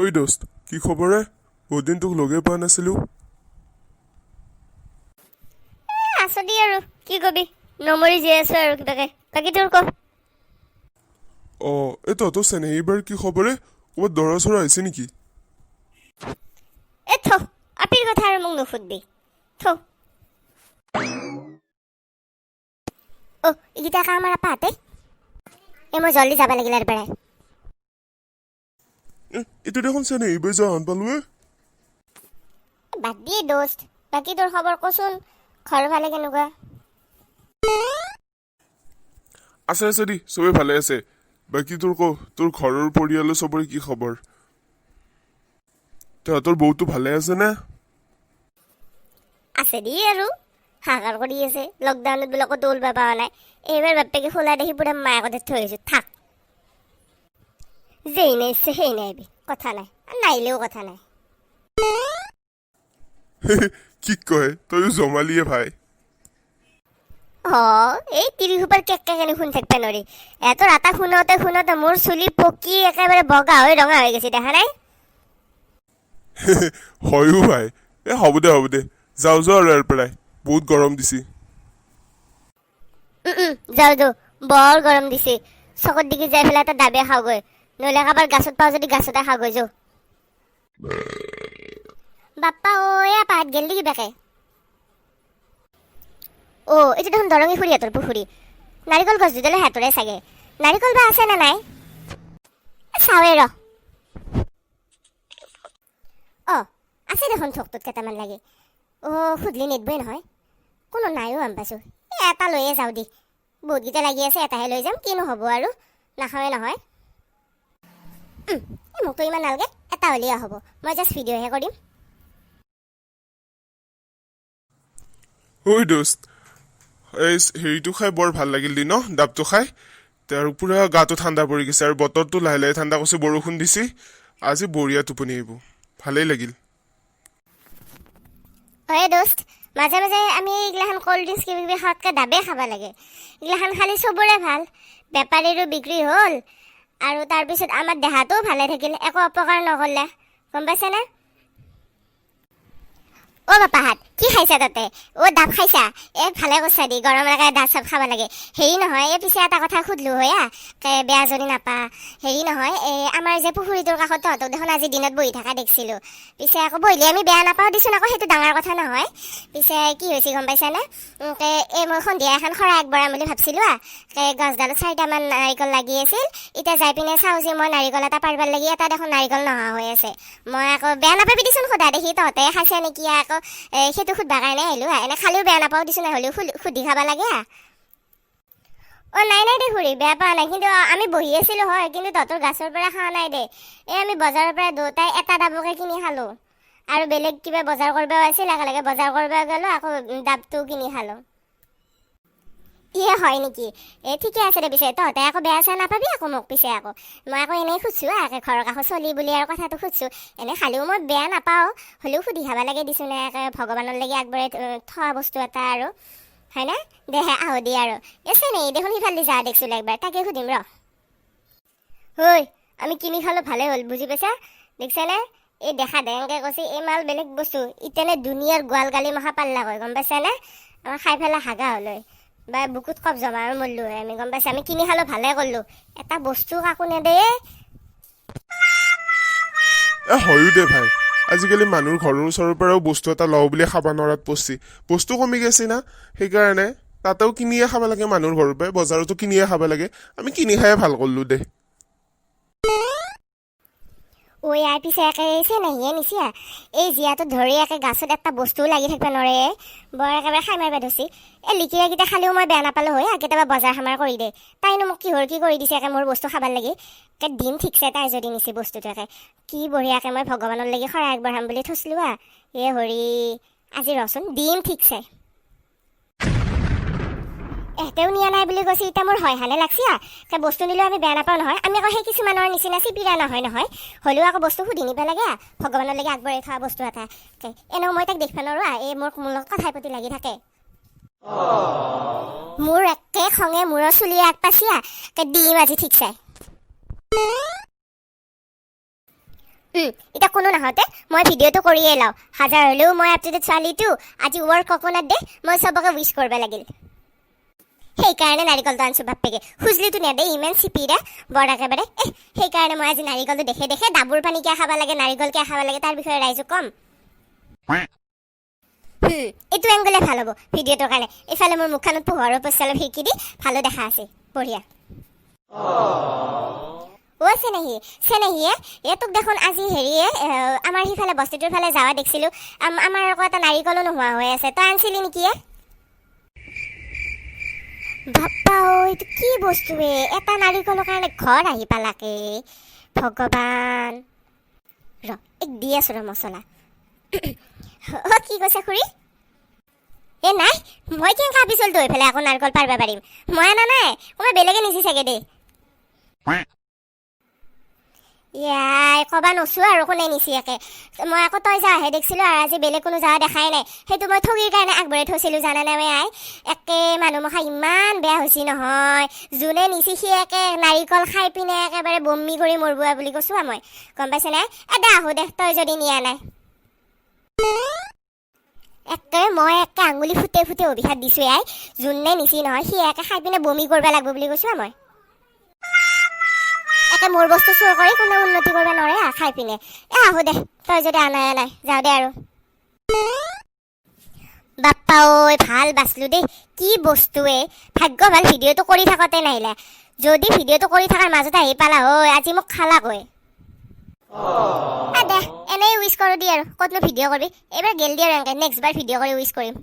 ঐ দোস্ত, কি খবৰে? বহুত দিন তোক লগেই পোৱা নাছিলোঁ। আছো দি আৰু কি কবি, নমৰি জীয়াই আছো আৰু কিবাকে। বাকী তোৰ ক? এই তহঁতৰ চেনেহীবাৰ কি খবৰে? ক'ৰবাত দৰা চৰা আহিছে নেকি? থ আপিৰ কথা আৰু মোক নুসুধবি। থ এইকেইটা কাম আমাৰ আপাহাতে মই জল্দি যাব লাগিল আৰু পৰাই। এইটো দেখোন চেনেহীবাই যোৱা হান পালোৱে। বাদ দিয়ে দোস্ত, বাকী তোৰ খবৰ কচোন? ঘৰৰ ফালে কেনেকুৱা? আছে আছে দি, চবেই ভালে আছে। বাকী তোৰ ক, তোৰ ঘৰৰ পৰিয়ালৰ চবৰে কি খবৰ? তহঁতৰ বৌটো ভালে আছে নে? আছে দি আৰু হাহাকাৰ কৰি আছে। লকডাউনত বোলে ক'তো ওলবা পোৱা নাই। এইবাৰ বাপেকে খোলা দেখি পুৰা মায়াকতে থৈ আহিছো। থাক, যেই নাই ইচ্ছে সেই নাইবি, কথা নাই। নাহিলেও কথা নাই। কি কয়, তইও জমালিয়ে ভাই। এই টিভি সোপাৰ কেক্কা কেনে শুনি থাকবা নৰি। এতৰ আটা শুনতে শুনতে মোৰ চুলি পকি একেবাৰে বগা হৈ ৰঙা হৈ গৈছে, দেখা নাই? হয়ো ভাই। হ'ব দে হ'ব দে, যাওঁ যাওঁ আৰু ইয়াৰ পৰাই, বহুত গৰম দিছে। যাওঁ যাওঁ, বৰ গৰম দিছে। চকত দিগি যাই পেলাই এটা দাবে খাওগৈ, নহলে কাৰোবাৰ গাছত পাওঁ যদি গাছতে খাওগৈ। যাওঁ বাপ্পা পাহাত গেল নেকি বেকে? এইটো দেখোন দৰঙী খুৰীহঁতৰ পুখুৰী। নাৰিকল গছ দুডালে সিহঁতৰে চাগে। নাৰিকল বা আছে নে নাই চাওৱে ৰ। আছে দেখোন থকটোত কেইটামান লাগে। সুধলি নেদবই নহয়। কোনো নাইও গম পাইছো। এটা লৈয়ে যাওঁ দি, বহুতকেইটা লাগি আছে, এটাহে লৈ যাম। কিনো হ'ব আৰু, নাখাওৱে নহয়। মোকতো ইমান নালাগে, এটা হ'লেও হ'ব। মই জাষ্ট ভিডিঅ'হে কৰিম। ঐ দোস্ত, এই হেৰিটো খাই বৰ ভাল লাগিল দি ন, ডাবটো খাই। আৰু পুৰা গাটো ঠাণ্ডা পৰি গৈছে, আৰু বতৰটো লাহে লাহে ঠাণ্ডা কৰিছে, বৰষুণ দিছে। আজি বঢ়িয়া টোপনি আহিব, ভালেই লাগিল। দোস্ত, মাজে মাজে আমি এইগিলাখান কল্ড ড্ৰিংকছ কিবা কিবি খোৱাতকৈ ডাবেই খাব লাগে। এইগিলাখান খালি চবৰে ভাল, বেপাৰীৰো বিক্ৰী হ'ল, আৰু তাৰপিছত আমাৰ দেহাটোও ভালে থাকিল, একো অপকাৰ নকৰিলে। গম পাইছেনে? বাপাহাত কি খাইছা তাতে? ডাব খাইছা? ভালে কৈছা দি, গৰম লগাই ডাব চাব খাব লাগে। হেৰি নহয়, পিছে এটা কথা সুধলো হয়া, বেয়া যদি নাপা। হেৰি নহয়, আমাৰ যে পুখুৰীটোৰ কাষত তহঁতক দেখোন আজি দিনত বহি থকা দেখিছিলো। পিছে আকৌ বহিলে আমি বেয়া নাপাওঁ দিছোন, আকৌ সেইটো ডাঙৰ কথা নহয়। পিছে কি হৈছে গম পাইছানে? মই সন্ধিয়া এখন শৰাই আগবঢ়াম বুলি ভাবছিলো। গছডালত 4টামান নাৰিকল লাগি আছিল। এতিয়া যাই পিনে চাওঁ যে মই নাৰিকল এটা পাৰিবাৰ লাগি এটা দেখোন নাৰিকল নহা হৈ আছে। মই আকৌ বেয়া নাপাবি দিছোন, সোধা দেখি তহঁতে খাইছা নেকি আকৌ সেইটো সুধবা কাৰণে আহিলো। এনে খালেও বেয়া নাপাওঁ দিছোন, হ'লেও সুধি খাবা লাগে। নাই নাই দে খুৰী, বেয়া পোৱা নাই। কিন্তু আমি বহি আছিলো হয়, কিন্তু তহঁতৰ গাছৰ পৰা খোৱা নাই দে। আমি বজাৰৰ পৰা দুটাই এটা ডাবকে কিনি খালো, আৰু বেলেগ কিবা বজাৰ কৰিব আছিল, একেলগে বজাৰ কৰিব গলো, আকৌ ডাবটো কিনি খালো। হয় নেকি? ঠিকে আছে দে। পিছে তহঁতে আকৌ বেয়া চেয়া নাপাবি আকৌ মোক। পিছে আকৌ মই আকৌ এনেই সুধছো, ঘৰৰ কাষত চলি বুলি আৰু কথাটো সুধছো। এনে খালেও মই বেয়া নাপাওঁ, হ'লেও সুধি খাব লাগে দিছোন। ভগৱানৰ লাগি আগবঢ়াই থোৱা বস্তু এটা আৰু, হয় না? দেহে আহ দি আৰু নেই দেখোন সিফালে যা দেখছিলো একবাৰ, তাকে সুধিম ৰ। আমি কিনি খালো ভালে হ'ল, বুজি পাইছা? দেখছানে? এই দেখা দেংকে কৈছে এই মাল বেলেগ বস্তু, ইতেনে দুনিয়াৰ গোৱাল গালি মখা পাল্লা হয়, গম পাইছানে? আমাৰ খাই পেলাই হাগা হলৈ বা বুকুত কপ জমা আৰু মৰলো হয়। আমি গম পাইছা, আমি কিনি খালো ভালে কৰিলো। এটা বস্তু কাকো নেদে। হয়ো দে ভাই, আজিকালি মানুহৰ ঘৰৰ ওচৰৰ পৰাও বস্তু এটা লওঁ বুলি খাব নোৱাৰাত পৰছি। বস্তু কমি গৈছে না, সেইকাৰণে তাতেও কিনিয়ে খাব লাগে। মানুহৰ ঘৰৰ পৰাই বজাৰতো কিনিয়ে খাব লাগে। আমি কিনি খায়ে ভাল কৰিলো দে। ইয়াৰ পিছে একে নাহিয়ে নিচিয়া, এই জীয়াটো ধৰি গাছত এটা বস্তুও লাগি থাকিব নোৱাৰে। বৰ একেবাৰে খাই মাৰিব ধৰছি। লিকিৰাকেইটা খালেও মই বেয়া নাপালো হয়, কেতিয়াবা বজাৰ সামাৰ কৰি দে। তাইনো মোক কিহৰ কি কৰি দিছে মোৰ বস্তু খাবার লাগে। দিন ঠিকছে তাই যদি নিছে বস্তুটো কি বঢ়িয়াকে মই ভগৱানৰ লাগি শৰাই আগবঢ়াম বুলি থৈছিলো। হৰি, আজি ৰচোন দিম ঠিকছে। এহেঁতেও নিয়া নাই বুলি কৈছে, এতিয়া মোৰ হয় হালে লাগছি। বস্তু নিলেও আমি বেয়া নাপাওঁ নহয়। আমি আকৌ সেই কিছুমানৰ নিচিনা চিপিৰা নহয় নহয়। হ'লেও আকৌ বস্তু সুধি নিব লাগে, ভগৱানৰ লাগি আগবঢ়াই থোৱা বস্তু এটা। এনেও মই তাক দেখিব নোৱাৰো, মোৰ লগত কথাই প্ৰতি লাগি থাকে। মোৰ একে খঙে মূৰৰ চুলি আগপাছি দিম আজি ঠিকছে। এতিয়া কোনো নাহতে মই ভিডিঅ'টো কৰিয়ে লওঁ হাজাৰ হ'লেও মই আপ টু ডেট ছোৱালীটো আজি ৱৰ্ল্ড ককনাট ডে মই চবকে উইচ কৰিব লাগিল সেইকাৰণে নাৰিকলটো আনছো বাপেকে খুজলিটো নেদে ইমান চিপিৰে বৰ একেবাৰে সেইকাৰণে মই আজি নাৰিকলটো দেখে দেখে ডাবুৰ পানী কিয় খাব লাগে নাৰিকল কিয় খাব লাগে তাৰ বিষয়ে ৰাইজক কম এইটো এংগলে ভাল হ'ব ভিডিঅ'টোৰ কাৰণে এইফালে মোৰ মুখখনত পোহৰৰ পইচা অলপ শিকি দি ভালো দেখা আছে বঢ়িয়া অ' চেনেহীয়ে তোক দেখোন আজি হেৰিয়ে আমাৰ সিফালে বস্তিটোৰ ফালে যাৱা দেখিছিলোঁ আমাৰ আকৌ এটা নাৰিকলো নোহোৱা হৈ আছে তই আনিছিলি নেকি বাপ্পা এইটো কি বস্তুৱে এটা নাৰিকলৰ কাৰণে ঘৰ আহি পালাকে ভগৱান দি আছো ৰ মছলা কি কৈছে খুৰী নাই মই কেনেকৈ ভাবিছিলোঁ তো এইফালে আকৌ নাৰিকল পাৰিব পাৰিম মই আনা নাই মই বেলেগে নিছি চাগে দেই ইয়াই কবা নছো আৰু কোনে নিছি একে মই আকৌ তই যাহে দেখিছিলোঁ আৰু আজি বেলেগ কোনো যাৱা দেখাই নাই সেইটো মই ঠগিৰ কাৰণে আগবঢ়াই থৈছিলোঁ জানানে মই আই একে মানুহ মখা ইমান বেয়া হৈছি নহয় যোনে নিছি সি একে নাৰিকল খাই পিনে একেবাৰে বমি কৰি মৰবুৱা বুলি কৈছোঁ মই গম পাইছে নাই দে আহো দে তই যদি নিয়া নাই একে মই একে আঙুলি ফুটে ফুটে অভিশাপ দিছোঁ আই যোনে নিছি নহয় সি একে খাই পিনে বমি কৰিব লাগিব বুলি কৈছোঁ মই একে মোৰ বস্তু চুৰ কৰি কোনো উন্নতি কৰিব নোৱাৰে খাই পিনে আহো দে তই যদি আনাই নাই যাওঁ দে আৰু বাপ্পা ঐ ভাল বাচলো দেই কি বস্তুৱে ভাগ্য ভাল ভিডিঅ'টো কৰি থাকোঁতে নাহিলে যদি ভিডিঅ'টো কৰি থকাৰ মাজতে আহি পালা হয় আজি মোক খালাকৈ দে এনেই উইচ কৰোঁ দি আৰু ক'তনো ভিডিঅ' কৰিবি এইবাৰ গেল দি আৰু এনেকৈ নেক্সট বাৰ ভিডিঅ' কৰি উইচ কৰিম